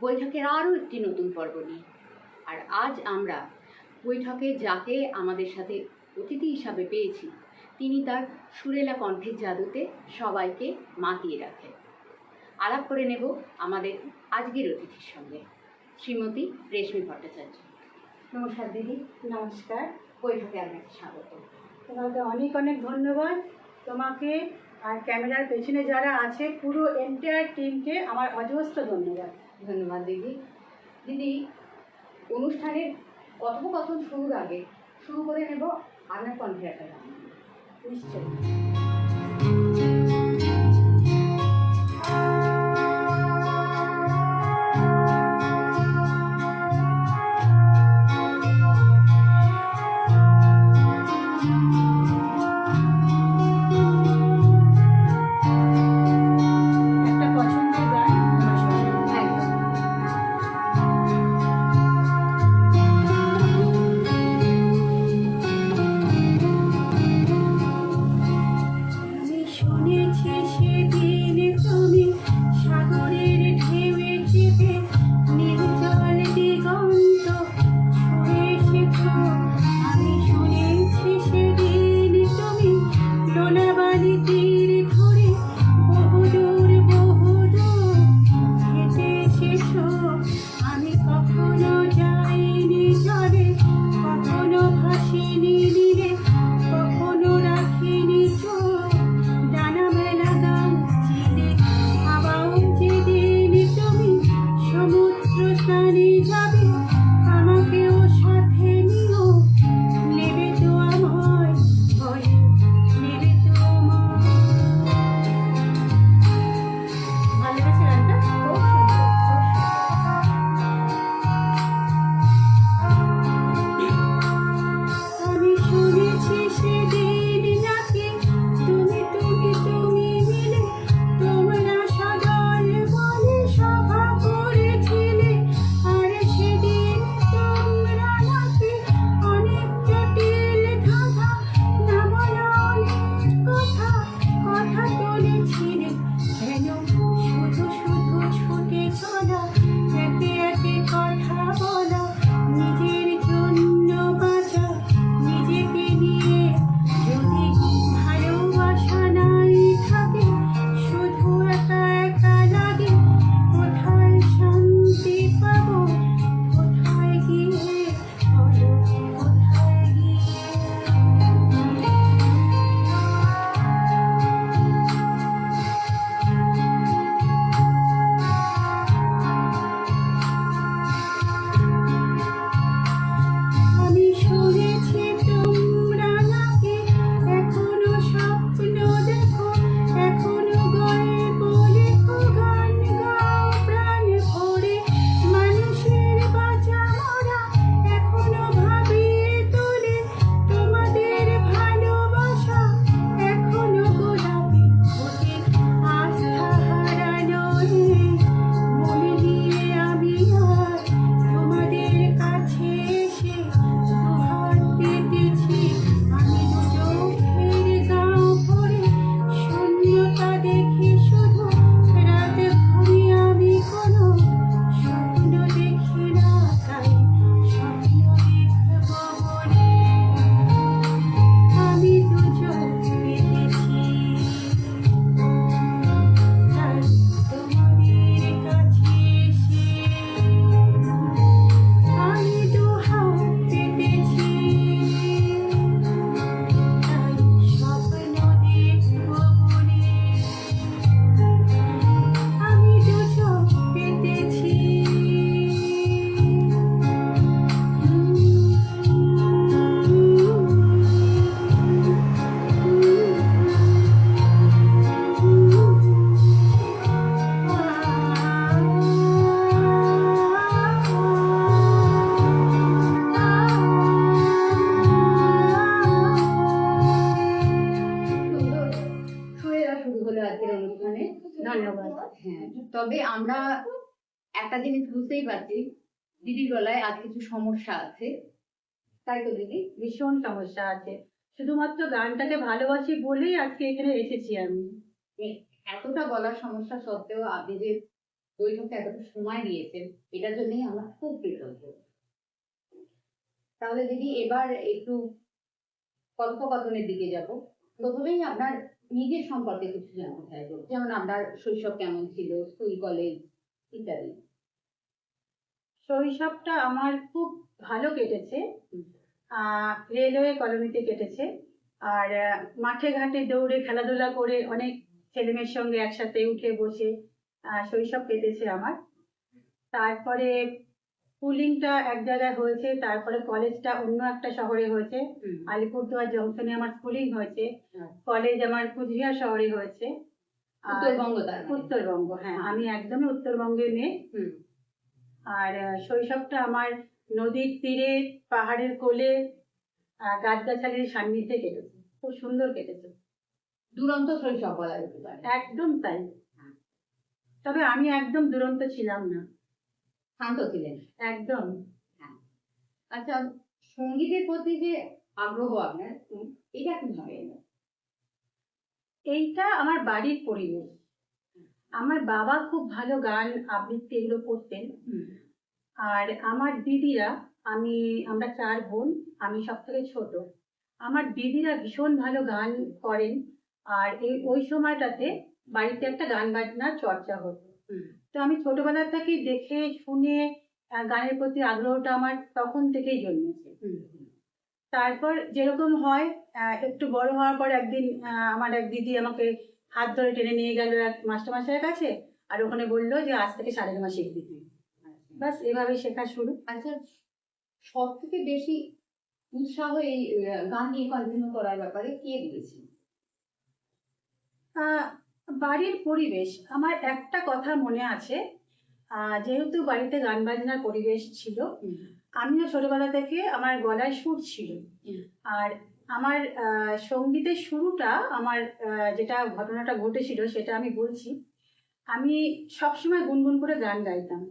বৈঠকের আরও একটি নতুন পর্ব নিয়ে। আর আজ আমরা বৈঠকে যাকে আমাদের সাথে অতিথি হিসাবে পেয়েছি, তিনি তার সুরেলা কণ্ঠের জাদুতে সবাইকে মাতিয়ে রাখেন। আলাপ করে নেব আমাদের আজকের অতিথির সঙ্গে, শ্রীমতী রেশমি ভট্টাচার্য। নমস্কার দিদি। নমস্কার। বৈঠকে আপনাকে স্বাগত। তোমাকে অনেক অনেক ধন্যবাদ। তোমাকে আর ক্যামেরার পেছনে যারা আছে পুরো এন্টায়ার টিমকে আমার অজস্র ধন্যবাদ। ধন্যবাদ দিদি। দিদি, অনুষ্ঠানের কথোপকথন শুরুর আগে শুরু করে নেব আপনার কণ্ঠের একটা গান। নিশ্চয়ই। একটা পছন্দের গান আমার সঙ্গে। একদম। আমি শুনেছি সেদিন তুমি সাগরের ঢেউয়ে চেপে নির্জল দিগন্ত ছুঁয়ে এসেছো। আমি শুনেছি সেদিন তুমি লোনাবালি তীর ধরে বহুদূর হেঁটে এসেছো। আমি কখনো যাইনি জলে, কখনো ভাসিনি নীরে, কখনো রাখিনি চোখ ডানা মেলা গান চিরে। আবাও যেদিন তুমি সমুদ্র স্নানে যাবে, আমাকেও সাথে নিও, নেবে তো আমায় ভয়ে, নেবে তো আমায়। ভালো লেগেছে গানটা? খুব সুন্দর, খুব সুন্দর। আমি শুনেছি সেদিন নাকি তুমি মিলে তোমরা সদল বলে সভা করেছিলে। আর সেদিন তোমরা নাকি অনেক জটিল ধাঁধা না বলা অনেক কথা তুলেছিলে। যেন শুধু শুধু ছুটে চলা, একে একে কথা বলা, নিজের জন্য বাঁচা, নিজেকে নিয়ে যদি ভালোবাসা নাই থাকে, শুধু একা একা লাগে। কোথায় শান্তি পাবো, কোথায় গিয়ে বলো, কোথায় গিয়ে। আমি শুনেছি তোমরা নাকি এখনো স্বপ্ন দেখো, এখনো গল্প লেখো, গান গাও প্রাণ ভরে। মানুষের বাঁচা মরা এখনো ভাবিয়ে তোলে, তোমাদের ভালোবাসা এখনো গোলাপি ওঠে। আস্থা হারানো মনে নিয়ে আমি আর তোমাদের কাছে এসে দুহাত পেতেছি। আমি দু চোখের গাঁ ভরে শূন্যতা দেখি শুধু, রাতে ঘুমি আমি কোনো স্বপ্ন দেখি না, তাই স্বপ্ন দেখব বলে আমি দু চোখ পেতেছি। তাই তোমাদের কাছে এসে আমি দু হাত পেতেছি, তাই স্বপ্ন দেখব বলে আমি দু চোখ পেতেছি। সুন্দর সুরেলা শুরু হলো আজকের অনুষ্ঠানে। ধন্যবাদ। হ্যাঁ, তবে আমরা একটা জিনিস বুঝতেই পারছি, দিদির গলায় আজ কিছু সমস্যা আছে, তাই তো দিদি? ভীষণ সমস্যা আছে, শুধুমাত্র গানটাকে ভালোবাসি বলেই আজকে এখানে এসেছি আমি। এতটা গলার সমস্যা সত্ত্বেও আপনি যে বৈঠকে এতটা সময় দিয়েছেন, এটার জন্যই আমরা খুব কৃতজ্ঞ। তাহলে দিদি এবার একটু কথোপকথনের দিকে যাব। প্রথমেই আপনার নিজের সম্পর্কে কিছু জানতে চাইবো, যেমন আপনার শৈশব কেমন ছিল, স্কুল কলেজ ইত্যাদি। শৈশবটা আমার খুব ভালো কেটেছে। রেলওয়ে কলোনিতে কেটেছে। আর মাঠে ঘাটে দৌড়ে খেলাধুলা করে অনেক ছেলেমেয়ের সঙ্গে একসাথে উঠে বসে শৈশব কেটেছে আমার। তারপরে স্কুলিংটা এক জায়গায় হয়েছে, তারপরে কলেজটা অন্য একটা শহরে হয়েছে। আলিপুরদুয়ার জংশনে আমার স্কুলিং হয়েছে, কলেজ আমার কুচবিহার শহরে হয়েছে। উত্তরবঙ্গ, উত্তরবঙ্গ, হ্যাঁ, আমি একদমই উত্তরবঙ্গের মেয়ে। আর শৈশবটা আমার নদীর তীরে, পাহাড়ের কোলে, গাছগাছালির সান্নিধ্যে কেটেছে, খুব সুন্দর কেটেছে। দুরন্ত শৈশব বলা যেতে পারে। একদম তাই। তবে আমি একদম দুরন্ত ছিলাম না, শান্ত ছিলেন একদম। আচ্ছা, সঙ্গীতের প্রতি যে আগ্রহ আপনার, এটা কিভাবে এলো? এইটা আমার বাড়ির পরিবেশ। আমার বাবা খুব ভালো গান আবৃত্তি এগুলো করতেন। আর আমার দিদিরা, আমরা 4 বোন, আমি সব থেকে ছোট। আমার দিদিরা ভীষণ ভালো গান করেন। আর ওই সময়টাতে বাড়িতে একটা গান বাজনার চর্চা হতো। তো আমি ছোটবেলা থেকেই দেখে শুনে গানের প্রতি আগ্রহটা আমার তখন থেকেই জন্মেছে। তারপর যেরকম হয়, একটু বড় হওয়ার পর একদিন আমার এক দিদি আমাকে হাত ধরে টেনে নিয়ে গেল এক মাস্টারমশাইয়ের কাছে। আর ওখানে বললো যে আজ থেকে সারেগামা শিখবি তুই। বাস এভাবেই শেখা শুরু। আচ্ছা, সব থেকে বেশি উৎসাহ এই গান নিয়ে কন্টিনিউ করার ব্যাপারে কে দিয়েছে? বাড়ির পরিবেশ। আমার একটা কথা মনে আছে, যেহেতু বাড়িতে গান বাজনার পরিবেশ ছিল, আমিও ছোটবেলা থেকে আমার গলায় সুর ছিল। আর আমার সঙ্গীতের শুরুটা, আমার যেটা ঘটনাটা ঘটেছিল সেটা আমি বলছি। আমি সবসময় গুনগুন করে গান গাইতাম।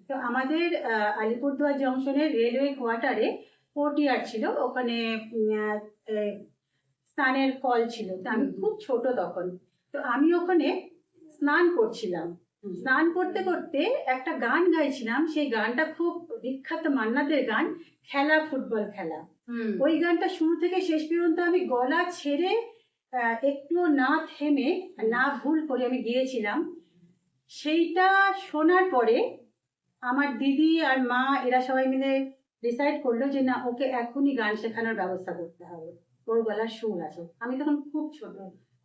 তো আমাদের আলিপুরদুয়ার জংশনের রেলওয়ে কোয়ার্টারে কোর্টইয়ার্ড ছিল, ওখানে স্নানের কল ছিল। তো আমি খুব ছোট তখন, তো আমি ওখানে স্নান করছিলাম। স্নান করতে করতে একটা গান গাইছিলাম, সেই গানটা খুব বিখ্যাত মান্নাদের গান, খেলা ফুটবল খেলা। ওই গানটা শুরু থেকে শেষ পর্যন্ত আমি গলা ছেড়ে একটুও না থেমে, না ভুল করে আমি গিয়েছিলাম। সেইটা শোনার পরে আমার দিদি আর মা এরা সবাই মিলে ডিসাইড করলো যে না, ওকে এখনই গান শেখানোর ব্যবস্থা করতে হবে, ওর গলার সুর আছে। আমি তখন খুব ছোট,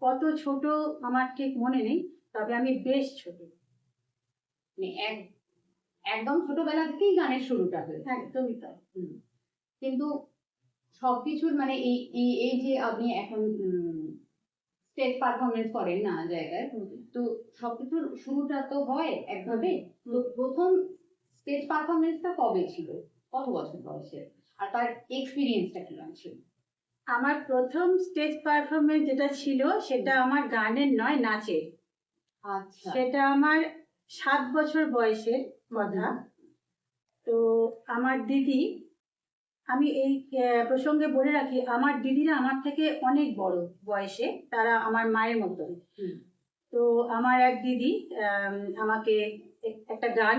কত ছোট আমার ঠিক মনে নেই, তবে আমি বেশ ছোট। একদম ছোটবেলা থেকেই গানের শুরুটা হয়েছে। একদমই তাই। কিন্তু সবকিছুর মানে এই এই এই যে আপনি এখন স্টেজ পারফরমেন্স করেন নানা জায়গায়, তো সবকিছুর শুরুটা তো হয় একভাবে। তো প্রথম স্টেজ পারফরমেন্সটা কবে ছিল, কত বছর বয়সে, আর তার এক্সপিরিয়েন্সটা কিরকম ছিল? আমার প্রথম স্টেজ পারফরমেন্স যেটা ছিল সেটা আমার গানের নয়, নাচের। আচ্ছা, সেটা আমার 7 বছর বয়সের কথা। তো আমার দিদি, আমি এই প্রসঙ্গে বলে রাখি, আমার দিদিরা আমার থেকে অনেক বড় বয়সে, তারা আমার মায়ের মতো। তো আমার এক দিদি আমাকে একটা গান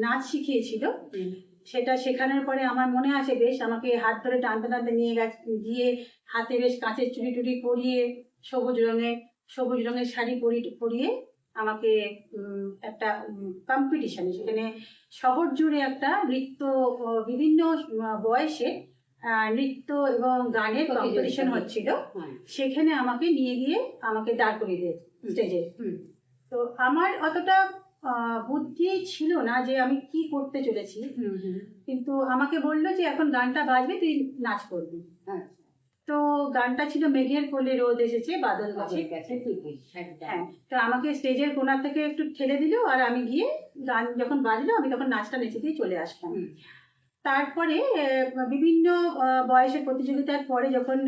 নাচ শিখিয়েছিল। সেটা শেখানোর পরে আমার মনে আছে, বেশ আমাকে হাত ধরে টানতে টানতে নিয়ে গিয়ে হাতে বেশ কাঁচের চুড়ি টুড়ি পরিয়ে, সবুজ রঙের শাড়ি পরিয়ে আমাকে একটা কম্পিটিশনে, সেখানে শহর জুড়ে একটা নৃত্য, বিভিন্ন বয়সে নৃত্য এবং গানের কম্পিটিশন হচ্ছিল। সেখানে আমাকে নিয়ে গিয়ে আমাকে দাঁড় করিয়ে দিয়েছে স্টেজে। তো আমার অতটা বুদ্ধি ছিল না যে আমি কি করতে চলেছি, কিন্তু আমাকে বললো যে এখন গানটা বাজবে, তুই নাচ করবি। তো গানটা ছিল মেঘের কোলে রোদ এসেছে, বাদল গেছে। হ্যাঁ, তো আমাকে স্টেজের কোণা থেকে একটু ঠেলে দিল, আর আমি গিয়ে গান যখন বাজলো আমি তখন নাচটা নেচে দিয়ে চলে আসলাম। তারপরে বিভিন্ন বয়সের প্রতিযোগিতার পরে যখন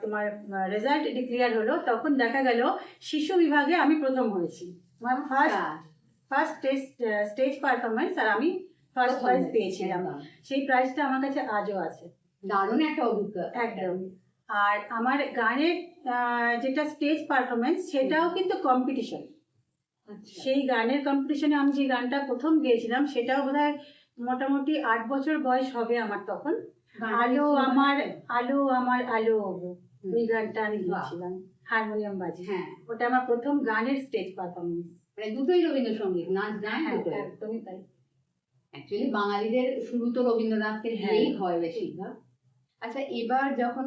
তোমার রেজাল্ট ডিক্লেয়ার হলো, তখন দেখা গেল শিশু বিভাগে আমি প্রথম হয়েছি। ফার্স্ট স্টেজ পারফরমেন্স, আর আমি ফার্স্ট প্রাইজ পেয়েছিলাম। সেই প্রাইজটা আমার কাছে আজও আছে। দারুণ একটা অভিজ্ঞতা। একদম। আর আমার গানের যেটা স্টেজ পারফরমেন্স, সেটাও কিন্তু কম্পিটিশন। আচ্ছা। সেই গানের কম্পিটিশনে আমি যে গানটা প্রথম গেয়েছিলাম সেটাও বোধহয় মোটামুটি 8 বছর বয়স হবে আমার তখন। গানটা আলো নিশ্চয়ই মনে আমার আছে? আলো আমার আলো হবো, হুম। ওই গানটা আমি বাহ। গেয়েছিলাম হারমোনিয়াম বাজিয়ে। হ্যাঁ, ওটা আমার প্রথম গানের স্টেজ পারফরমেন্স। মানে দুটোই রবীন্দ্রসঙ্গীত, নাচ গান হ্যাঁ, দুটোই। একদমই তাই। অ্যাকচুয়ালি বাঙালিদের শুরু তো রবীন্দ্রনাথকে দিয়েই হয় বেশিরভাগ। আচ্ছা, এবার যখন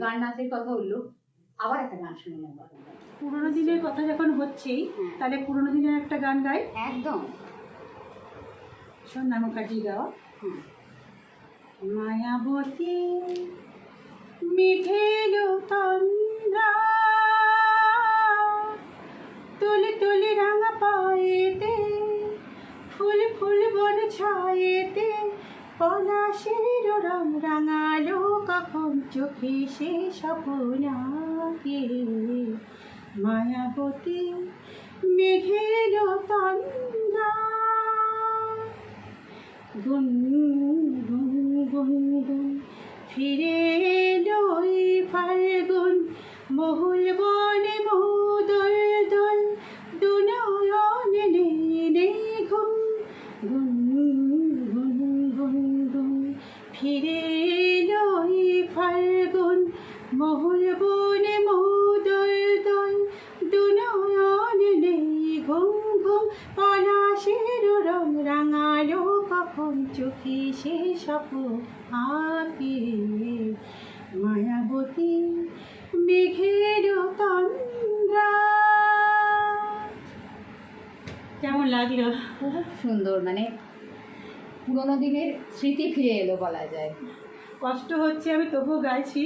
গান নাচের কথা হলো, আবার একটা গান শুনে নেব। পুরোনো দিনের কথা যখন হচ্ছেই, হুম। তাহলে পুরোনো দিনের একটা গান গাই। একদম। সন্ধ্যা মুখার্জি গাওয়া হুম। মায়াবতী মেঘের তন্দ্রা, তুলি তুলি রাঙা পায়েতে, ফুল ফুল বন ছায়েতে, পলাশের রং রাঙালো কখন চোখে সে স্বপ্ন আঁকে। মায়াবতী মেঘের তন্দ্রা, গুন গুন গুন গুন ফিরে এলো এই ফাল্গুন, মহুল বনে মহুদল দল, দুনয়নে নেই নেই ঘুম। গুন গুন গুন গুন ফিরে এলো এই ফাল্গুন, মহুল বনে মহুদল দল, দুনয়নে নেই ঘুম ঘুম। পলাশের রং রাঙালো কখন চোখে সে স্বপ্ন আঁকে। মায়াবতী মেঘের তন্দ্রা। কেমন লাগলো? খুব সুন্দর, মানে পুরোনো দিনের স্মৃতি ফিরে এলো বলা যায়। কষ্ট হচ্ছে, আমি তবুও গাইছি।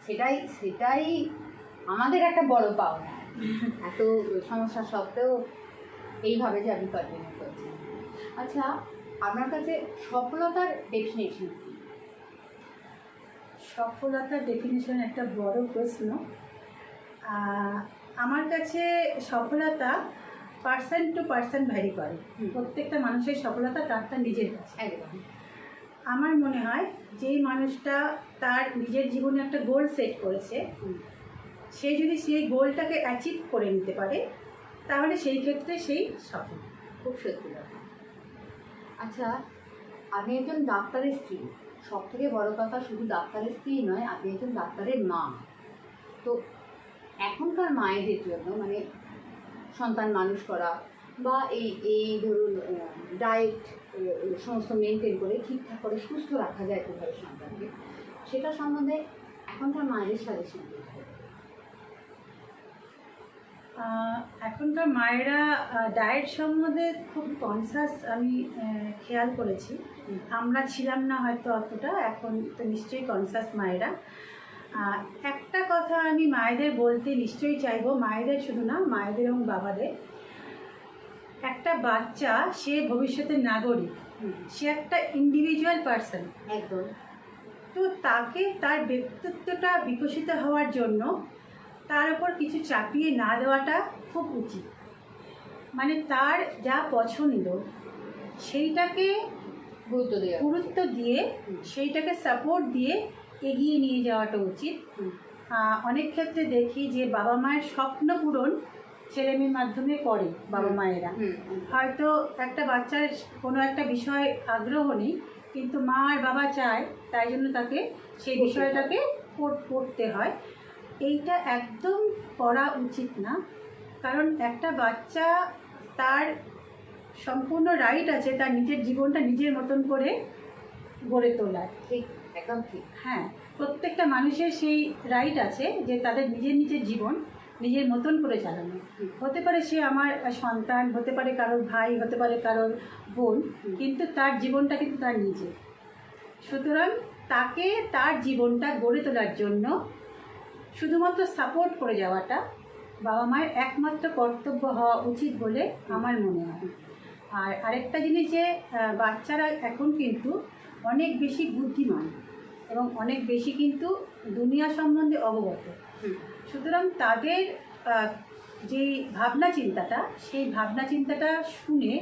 সেটাই সেটাই আমাদের একটা বড় পাওনা। এত সমস্যা সত্ত্বেও এইভাবে যে আমি কন্টিনিউ করছি। আচ্ছা, আপনার কাছে সফলতার ডেফিনেশন কি? সফলতার ডেফিনিশন একটা বড় প্রশ্ন। আমার কাছে সফলতা পার্সন টু পার্সন ভ্যারি করে। প্রত্যেকটা মানুষের সফলতা তার তার নিজের কাছে। একদম। আমার মনে হয় যেই মানুষটা তার নিজের জীবনে একটা গোল সেট করেছে, সে যদি সেই গোলটাকে অ্যাচিভ করে নিতে পারে, তাহলে সেই ক্ষেত্রে সেই সফল। খুব সত্যি কথা। আচ্ছা, আপনি একজন ডাক্তারের স্ত্রী। সব থেকে বড় কথা, শুধু ডাক্তারের স্ত্রী নয়, আপনি একজন ডাক্তারের মা। তো এখনকার মায়েদের জন্য, মানে সন্তান মানুষ করা বা এই এই ধরুন ডায়েট সমস্ত মেনটেন করে ঠিকঠাক করে সুস্থ রাখা যায় কীভাবে সন্তানকে, সেটা সম্বন্ধে এখনকার মায়েদের সাজেশন দিতে হবে। এখনকার মায়েরা ডায়েট সম্বন্ধে খুব কনসাস আমি খেয়াল করেছি। আমরা ছিলাম না হয়তো অতটা, এখন তো নিশ্চয়ই কনসাস মায়েরা। একটা কথা আমি মায়েদের বলতে নিশ্চয়ই চাইবো, মায়েদের শুধু না, মায়েদের এবং বাবাদের। একটা বাচ্চা সে ভবিষ্যতের নাগরিক, সে একটা ইন্ডিভিজুয়াল পার্সন। একদম। তো তাকে তার ব্যক্তিত্বটা বিকশিত হওয়ার জন্য তার উপর কিছু চাপিয়ে না দেওয়াটা খুব উচিত। মানে তার যা পছন্দ সেইটাকে গুরুত্ব দিয়ে সেইটাকে সাপোর্ট দিয়ে এগিয়ে নিয়ে যাওয়াটা উচিত। অনেক ক্ষেত্রে দেখি যে বাবা মায়ের স্বপ্ন পূরণ ছেলে মেয়ের মাধ্যমে করে বাবা মায়েরা। হয়তো একটা বাচ্চার কোনো একটা বিষয়ে আগ্রহ নেই, কিন্তু মা আর বাবা চায়, তাই জন্য তাকে সেই বিষয়টাকে পড়তে হয়। এইটা একদম করা উচিত না, কারণ একটা বাচ্চা তার সম্পূর্ণ রাইট আছে তার নিজের জীবনটা নিজের মতন করে গড়ে তোলার। ঠিক, একদম ঠিক। হ্যাঁ, প্রত্যেকটা মানুষের সেই রাইট আছে যে তাদের নিজের নিজের জীবন নিজের মতন করে চালানো। হতে পারে সে আমার সন্তান, হতে পারে কারোর ভাই, হতে পারে কারোর বোন, কিন্তু তার জীবনটা কিন্তু তার নিজের। সুতরাং তাকে তার জীবনটা গড়ে তোলার জন্য শুধুমাত্র সাপোর্ট করে যাওয়াটা বাবা মায়ের একমাত্র কর্তব্য হওয়া উচিত বলে আমার মনে হয়। আর আরেকটা জিনিস যে বাচ্চারা এখন কিন্তু অনেক বেশি বুদ্ধিমান এবং অনেক বেশি কিন্তু দুনিয়া সম্বন্ধে অবগত। সুতরাং তাদের যেই ভাবনা চিন্তাটা, সেই ভাবনা চিন্তাটা শুনে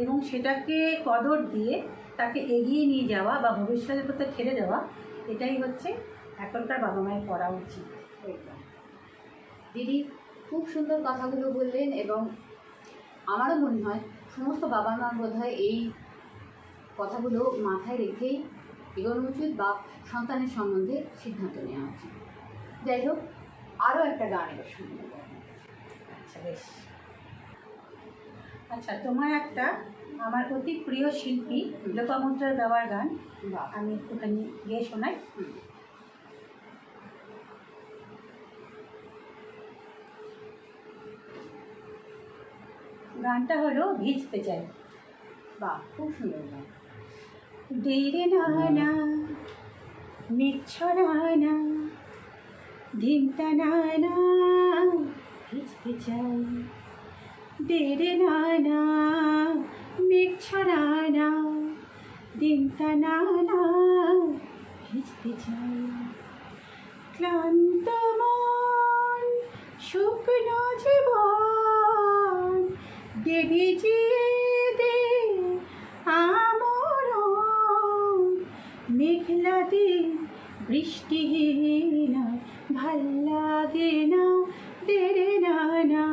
এবং সেটাকে কদর দিয়ে তাকে এগিয়ে নিয়ে যাওয়া বা ভবিষ্যতের পথে ঠেলে দেওয়া, এটাই হচ্ছে এখনকার বাবা মায়ের করা উচিত। দিদি খুব সুন্দর কথাগুলো বললেন এবং আমারও মনে হয় সমস্ত বাবা মা বোধহয় এই কথাগুলো মাথায় রেখেই এগোনো উচিত বা সন্তানের সম্বন্ধে সিদ্ধান্ত নেওয়া উচিত। যাই হোক, আরও একটা গান এবার শুনবো। আচ্ছা বেশ। আচ্ছা, তোমার একটা আমার অতি প্রিয় শিল্পী লোপামুদ্রার দেওয়ার গান বা আমি একটুখানি গিয়ে শোনাই। গানটা হলো ভিজতে চাই। বা খুব সুন্দর গান। দেরে নানা মিচ্ছরানা ধিমতা নানা ভিজতে চাই, দেরে নানা মিচ্ছরানা ধিমতা নানা ভিজতে চাই। ক্লান্ত মন শুকনো জীবন দে ভিজিয়ে দে আমরণ, মেঘলা দিন বৃষ্টিহীন ভাল লাগে না, দেরে নানা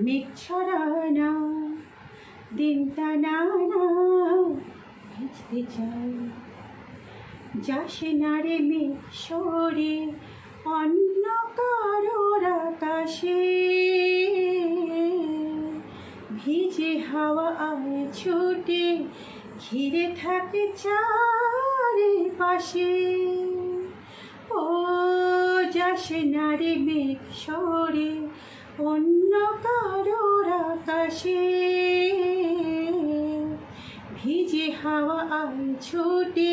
মিচ্ছরানা দিনটা নানা ভিজতে চাই। যাস না রে মেঘ সরে অন্য কারোর আকাশে, ভিজে হাওয়া আয় ছুটে ঘিরে থাকে চারিপাশে। ও যাস না রে মেঘ সরে অন্য কারোর আকাশে, ভিজে হাওয়া আয় ছুটে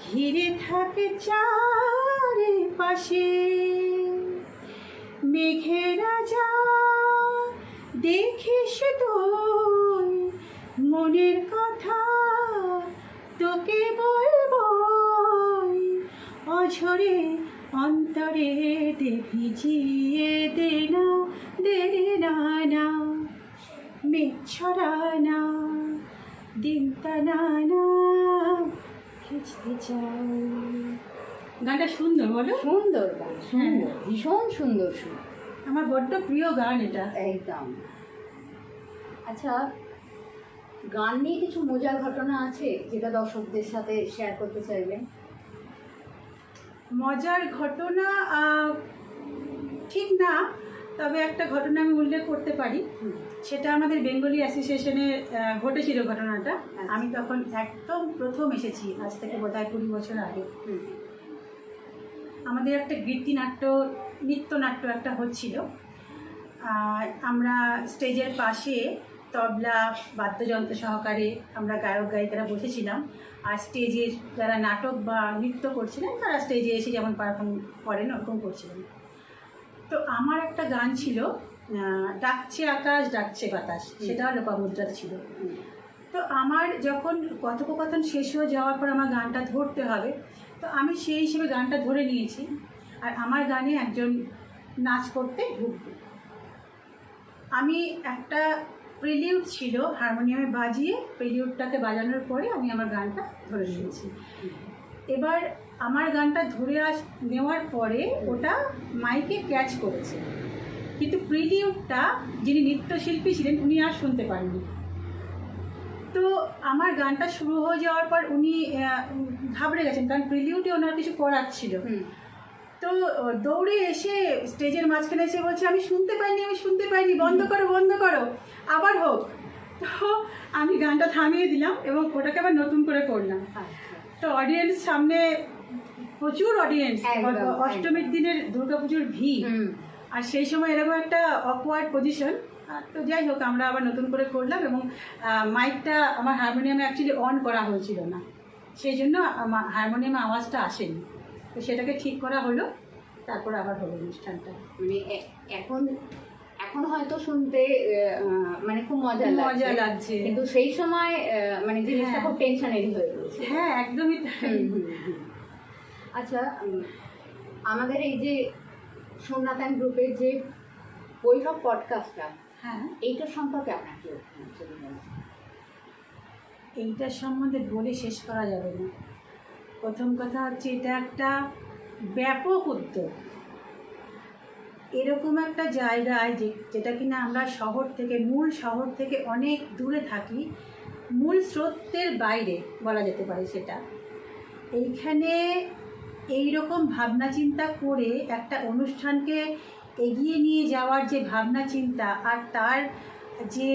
ঘিরে থাকে চারিপাশে। মেঘেরা যা দেখিস তুই মনের কথা তোকে বলবো, অঝরে অন্তরে দে ভিজিয়ে দে না, দেরে নানা মিচ্ছরানা দিনটা নানা ভিজতে চাই। গানটা সুন্দর বলো? সুন্দর গান, সুন্দর, ভীষণ সুন্দর সুর। আমার বড্ড প্রিয় গান এটা। একদম। আচ্ছা, গান নিয়ে কিছু মজার ঘটনা আছে যেটা দর্শকদের সাথে শেয়ার করতে চাইবেন? মজার ঘটনা ঠিক না, তবে একটা ঘটনা আমি উল্লেখ করতে পারি। সেটা আমাদের বেঙ্গলি অ্যাসোসিয়েশনে ঘটেছিল ঘটনাটা। আমি তখন একদম প্রথম এসেছি, আজ থেকে বোধহয় 20 বছর আগে। আমাদের একটা গীতিনাট্য নৃত্যনাট্য একটা হচ্ছিল। আমরা স্টেজের পাশে তবলা বাদ্যযন্ত্র সহকারে আমরা গায়ক গায়িকারা বসেছিলাম, আর স্টেজের যারা নাটক বা নৃত্য করছিলেন তারা স্টেজে এসে যেমন পারফর্ম করেন ওরকম করছিলেন। তো আমার একটা গান ছিল ডাকছে আকাশ ডাকছে বাতাস, সেটাও লোপামুদ্রার ছিল। তো আমার যখন কথোপকথন শেষ হয়ে যাওয়ার পর আমার গানটা ধরতে হবে, তো আমি সেই হিসেবে গানটা ধরে নিয়েছি। আর আমার গানে একজন নাচ করতে ঢুকবে। আমি একটা প্রিলিউড ছিল হারমোনিয়ামে বাজিয়ে, প্রিলিউডটাকে বাজানোর পরে আমি আমার গানটা ধরে নিয়েছি। এবার আমার গানটা ধরে নেওয়ার পরে ওটা মাইকে ক্যাচ করেছে, কিন্তু প্রিলিউডটা যিনি নৃত্যশিল্পী ছিলেন উনি আর শুনতে পাননি। তো আমার গানটা শুরু হয়ে যাওয়ার পর উনি ঘাবড়ে গেছেন, কারণ প্রিলিউডে ওনার কিছু করার ছিল। তো দৌড়ে এসে স্টেজের মাঝখানে এসে বলছে আমি শুনতে পাইনি, বন্ধ করো, আবার হোক। তো আমি গানটা থামিয়ে দিলাম এবং ওটাকে আবার নতুন করে করলাম। তো অডিয়েন্স সামনে, প্রচুর অডিয়েন্স, অষ্টমীর দিনের দুর্গাপুজোর ভিড়, আর সেই সময় এরকম একটা অকওয়ার্ড পজিশন। তো যাই হোক, আমরা আবার নতুন করে করলাম এবং মাইকটা আমার হারমোনিয়ামে অ্যাকচুয়ালি অন করা হয়েছিল না, সেই জন্য আমার হারমোনিয়ামে আওয়াজটা আসেনি। তো সেটাকে ঠিক করা হলো, তারপর আবার হলো অনুষ্ঠানটা। মানে এখন হয়তো শুনতে মানে খুব মজা লাগছে, কিন্তু সেই সময় মানে জিনিসটা খুব টেনশনেরই হয়ে পড়েছে। হ্যাঁ, একদমই। আচ্ছা, আমাদের এই যে সোমনাথন গ্রুপের যে বৈঠক পডকাস্টটা, হ্যাঁ, এইটার সম্পর্কে আপনার কি? এইটার সম্বন্ধে বলে শেষ করা যাবে না। প্রথম কথা হচ্ছে এটা একটা ব্যাপক উদ্যোগ। এরকম একটা জায়গায় যেটা কিনা আমরা মূল শহর থেকে অনেক দূরে থাকি, মূল স্রোতের বাইরে বলা যেতে পারে সেটা। এইখানে এইরকম ভাবনা চিন্তা করে একটা অনুষ্ঠানকে এগিয়ে নিয়ে যাওয়ার যে ভাবনা চিন্তা আর তার যে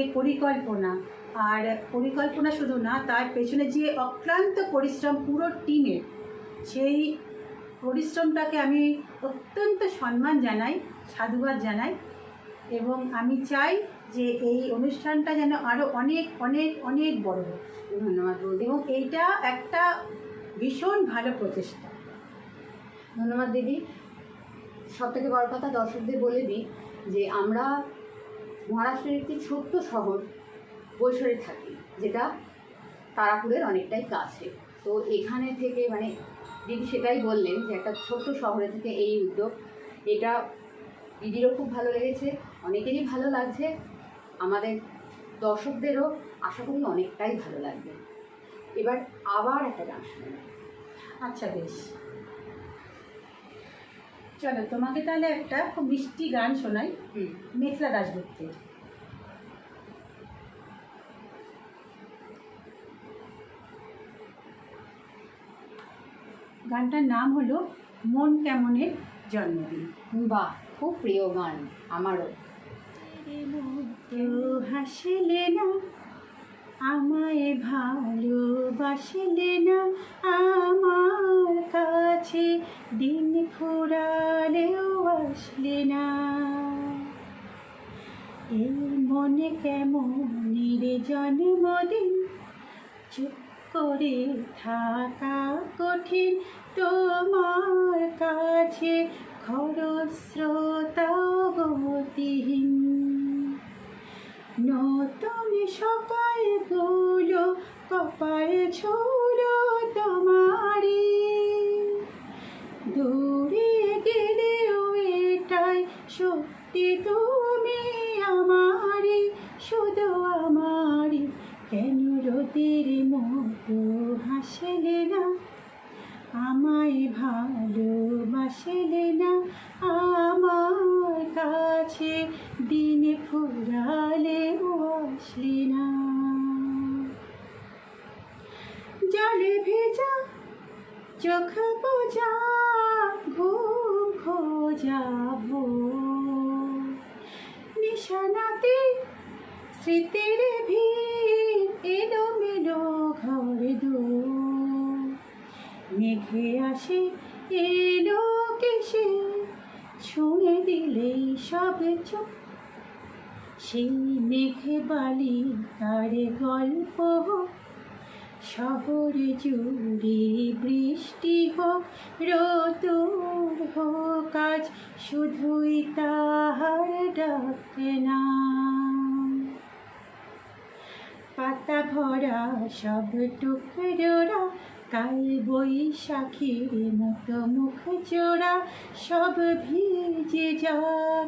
পরিকল্পনা শুধু না, তার পেছনে যে অক্লান্ত পরিশ্রম পুরো টিমের, সেই পরিশ্রমটাকে আমি অত্যন্ত সম্মান জানাই, সাধুবাদ জানাই। এবং আমি চাই যে এই অনুষ্ঠানটা যেন আরও অনেক অনেক অনেক বড় হোক। ধন্যবাদ বৌদি। এবং এইটা একটা ভীষণ ভালো প্রচেষ্টা। ধন্যবাদ দিদি। সব থেকে বড় কথা দর্শকদের বলে দিই যে আমরা মহারাষ্ট্রের একটি ছোট্ট শহর কৈশোরে থাকি, যেটা তারাপুরের অনেকটাই কাছে। তো এখানে থেকে মানে দিদি সেটাই বললেন যে একটা ছোট্ট শহরে থেকে এই উদ্যোগ, এটা দিদিরও খুব ভালো লেগেছে, অনেকেরই ভালো লাগছে, আমাদের দর্শকদেরও আশা করি অনেকটাই ভালো লাগবে। এবার আবার একটা গান শুনে নেব। আচ্ছা বেশ, চলো তোমাকে তাহলে একটা খুব মিষ্টি গান শোনাই, মেঘলা দাশগুপ্তের। গানটার নাম হলো মন কেমনের জন্মদিন। বাহ, খুব প্রিয় গান আমারও। হাসলে না, আমায় ভালোবাসলে না, আমার কাছে দিন ফুরালেও আসলে না, এই মনে কেমনের জন্মদিন, চুপ করে থাকা কঠিন, তোমার কাছে খরস্রোতাও গতিহীন। নতুন সকালগুলো কপাল ছুলো তোমারই, দূরে গেলেও এটাই সত্যি, তুমি আমারই, শুধু আমারই। কেন রোদের মতো হাসলে না, আমায় ভালোবাসলে না, আমার কাছে দিন ফুরালেও আসলে না। জলে ভেজা চোখ বোঝা, ঘুম খোঁজাবো, নিশানাতে স্মৃতির ভিড়, এলোমেলো ঘর দোর, মেঘে আসে এলো কেসে, ছুঁয়ে দিলেই সব চুপ, সেই মেঘে বালি তার গল্প হোক, শহর জুড়ে বৃষ্টি হোক, রোদুর হোক আজ, শুধুই তাহার ডাক না। পাতা ভরা সব টুকরোরা, কাল বৈশাখীর মতো মুখ জোড়া, সব ভিজে যাক,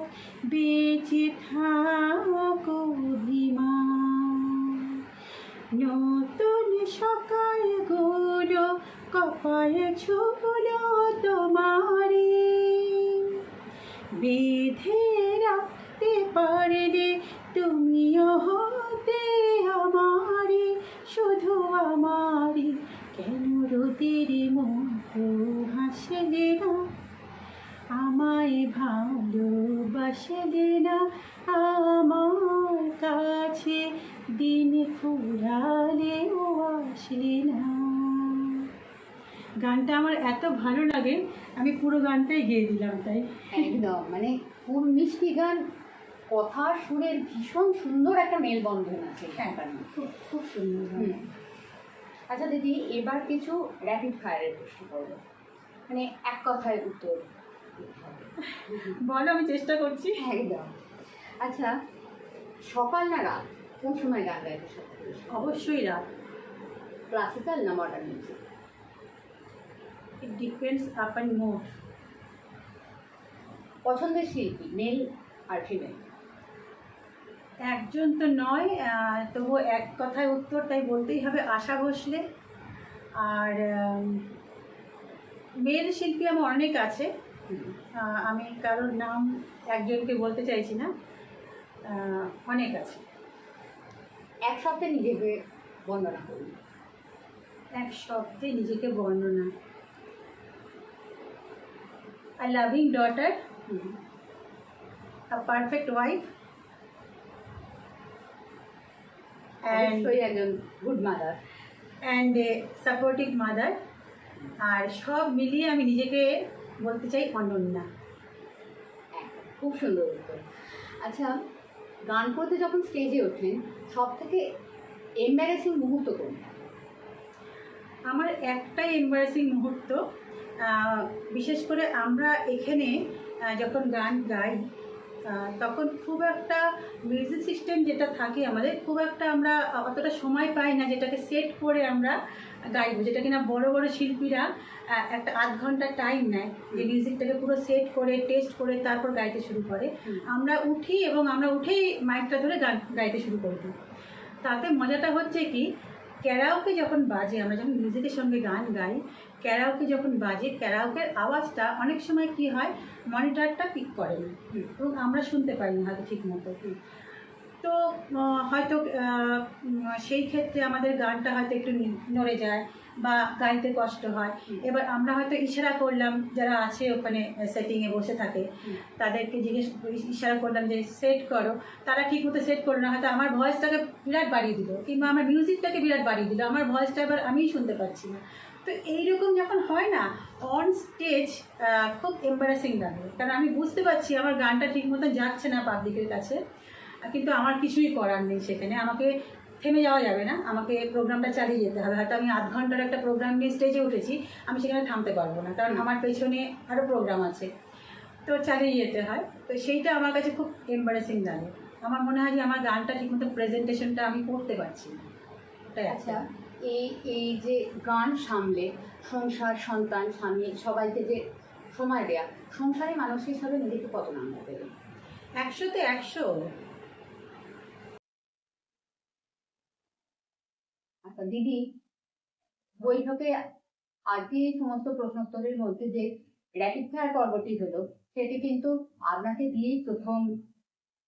বেঁচে থাক অভিমান। নতুন সকালগুলো কপাল ছুলো তোমারই, বেঁধে রাখতে পারলে তুমিও হতে আমারই, শুধু আমারই। কেন রোদের মতো হাসলে না, আমায় ভালোবাসলে না, আমার কাছে দিন ফুরালেও আসলে না। গানটা আমার এত ভালো লাগে, আমি পুরো গানটাই গেয়ে দিলাম। তাই একদম মানে খুব মিষ্টি গান, কথা সুরের ভীষণ সুন্দর একটা মেলবন্ধন আছে। হ্যাঁ, খুব খুব সুন্দর গান। আচ্ছা দিদি, এবার কিছু র্যাপিড ফায়ারের প্রশ্ন করবো, মানে এক কথায় উত্তর দিতে হবে। বলো, আমি চেষ্টা করছি। একদম। আচ্ছা, সকাল না রাত কোন সময় গান গাইতে সবথেকে বেশি? অবশ্যই রাত। ক্লাসিক্যাল না modern music? It depends upon mood. পছন্দের শিল্পী মেল আর ফিমেল? একজন তো নয়, তবুও এক কথায় উত্তর, তাই বলতেই হবে আশা ভোসলে। আর মেল শিল্পী আমার অনেক আছে, আমি কারোর নাম একজনকে বলতে চাইছি না, অনেক আছে। এক শব্দে নিজেকে বর্ণনা করুন। এক শব্দে নিজেকে বর্ণনা: a loving daughter, a perfect wife, and অবশ্যই একজন good mother. a supportive mother। আর সব মিলিয়ে আমি নিজেকে বলতে চাই অনন্যা। খুব সুন্দর উত্তর। আচ্ছা, গান করতে যখন স্টেজে ওঠেন সব থেকে এম্বারেসিং মুহূর্ত কোনটা? আমার একটাই এম্বারেসিং মুহূর্ত, বিশেষ করে আমরা এখানে যখন গান গাই তখন খুব একটা মিউজিক সিস্টেম যেটা থাকে আমাদের, খুব একটা আমরা অতটা সময় পাই না যেটাকে সেট করে আমরা গাইবো, যেটা কিনা বড় বড় শিল্পীরা একটা আধ ঘন্টা টাইম নেয় যে মিউজিকটাকে পুরো সেট করে টেস্ট করে তারপর গাইতে শুরু করে। আমরা উঠি এবং আমরা উঠেই মাইকটা ধরে গান গাইতে শুরু করে দিই। তাতে মজাটা হচ্ছে কি, ক্যারাওকে যখন বাজে, আমরা যখন মিউজিকের সঙ্গে গান গাই, ক্যারাওকে যখন বাজে, ক্যারাওকের আওয়াজটা অনেক সময় কি হয়, মনিটরটা পিক করে না এবং আমরা শুনতে পাই না হয়তো ঠিক মতো। তো হয়তো সেই ক্ষেত্রে আমাদের গানটা হয়তো একটু নড়ে যায় বা গাইতে কষ্ট হয়। এবার আমরা হয়তো ইশারা করলাম, যারা আছে ওখানে সেটিংয়ে বসে থাকে তাদেরকে ইশারা করলাম যে সেট করো, তারা ঠিক মতো সেট করলো না, হয়তো আমার ভয়েসটাকে বিরাট বাড়িয়ে দিল কিংবা আমার মিউজিকটাকে বিরাট বাড়িয়ে দিল, আমার ভয়েসটা এবার আমিই শুনতে পাচ্ছি না। তো এইরকম যখন হয় না অন স্টেজ, খুব এম্বারাসিং লাগে, কারণ আমি বুঝতে পারছি আমার গানটা ঠিক মতো যাচ্ছে না পাবলিকের কাছে, কিন্তু আমার কিছুই করার নেই। সেখানে আমাকে থেমে যাওয়া যাবে না, আমাকে প্রোগ্রামটা চালিয়ে যেতে হবে। হয়তো আমি আধ ঘন্টার একটা প্রোগ্রাম নিয়ে স্টেজে উঠেছি, আমি সেখানে থামতে পারবো না, কারণ আমার পেছনে আরও প্রোগ্রাম আছে, তো চালিয়ে যেতে হয়। তো সেইটা আমার কাছে খুব এম্বারেসিং লাগে। আমার মনে হয় যে আমার গানটা ঠিকমতো প্রেজেন্টেশনটা আমি করতে পারছি না। আচ্ছা, এই যে গান সামলে সংসার, সন্তান, স্বামী সবাইকে যে সময় দেয়া, সংসারে মানুষ হিসাবে নিজেকে কত নাম্বার দেবেন? 100-তে 100। আচ্ছা দিদি, বৈঠকে আজকে এই সমস্ত প্রশ্নোত্তরের মধ্যে যে র্যাপিড ফায়ার পর্বটি হলো, সেটি কিন্তু আপনাকে দিয়েই প্রথম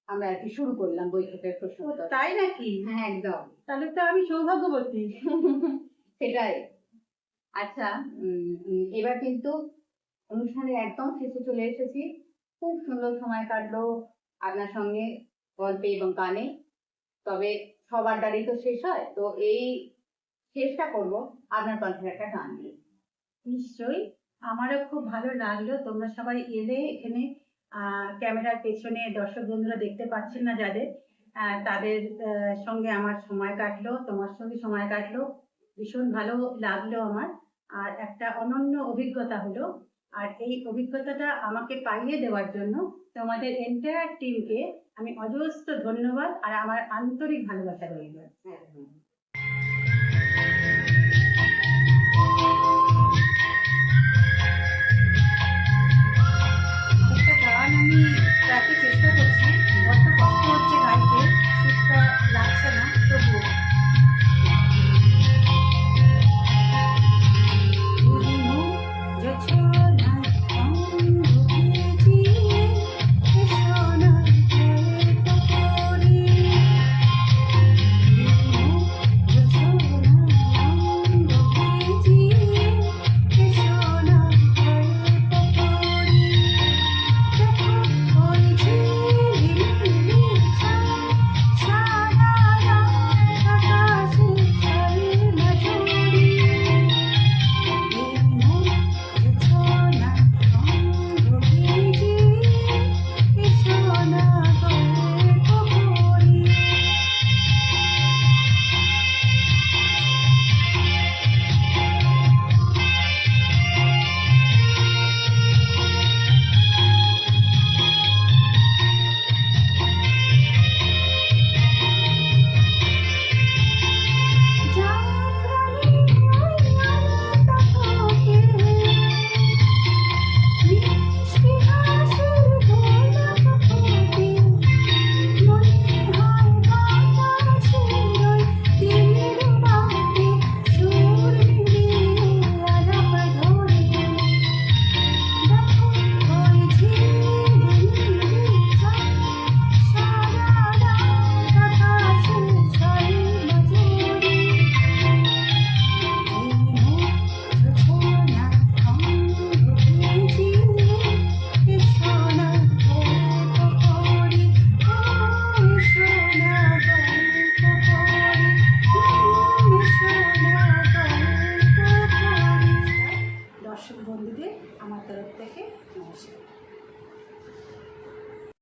আমরা আর কি শুরু করলাম বৈঠকের প্রশ্নোত্তর। তাই নাকি? হ্যাঁ, একদম। তাহলে তো আমি সৌভাগ্যবতী। সেটাই। আচ্ছা, এবার কিন্তু অনুষ্ঠানের একদম শেষে চলে এসেছি। খুব সুন্দর সময় কাটলো আপনার সঙ্গে গল্পে এবং গানে। তবে সবার আড্ডারই তো শেষ হয়, তো এই শেষটা করবো আপনার কণ্ঠের একটা গান দিয়ে। নিশ্চয়ই, আমারও খুব ভালো লাগলো তোমরা সবাই এলে এখানে। ক্যামেরার পেছনে দর্শক বন্ধুরা দেখতে পাচ্ছেন না যাদের, তাদের সঙ্গে আমার সময় কাটলো, তোমার সঙ্গে সময় কাটলো, ভীষণ ভালো লাগলো আমার। আর একটা অনন্য অভিজ্ঞতা হলো। আর এই অভিজ্ঞতাটা আমাকে পাইয়ে দেওয়ার জন্য তোমাদের এন্টায়ার টিমকে আমি অজস্র ধন্যবাদ আর আমার আন্তরিক ভালোবাসা রইল।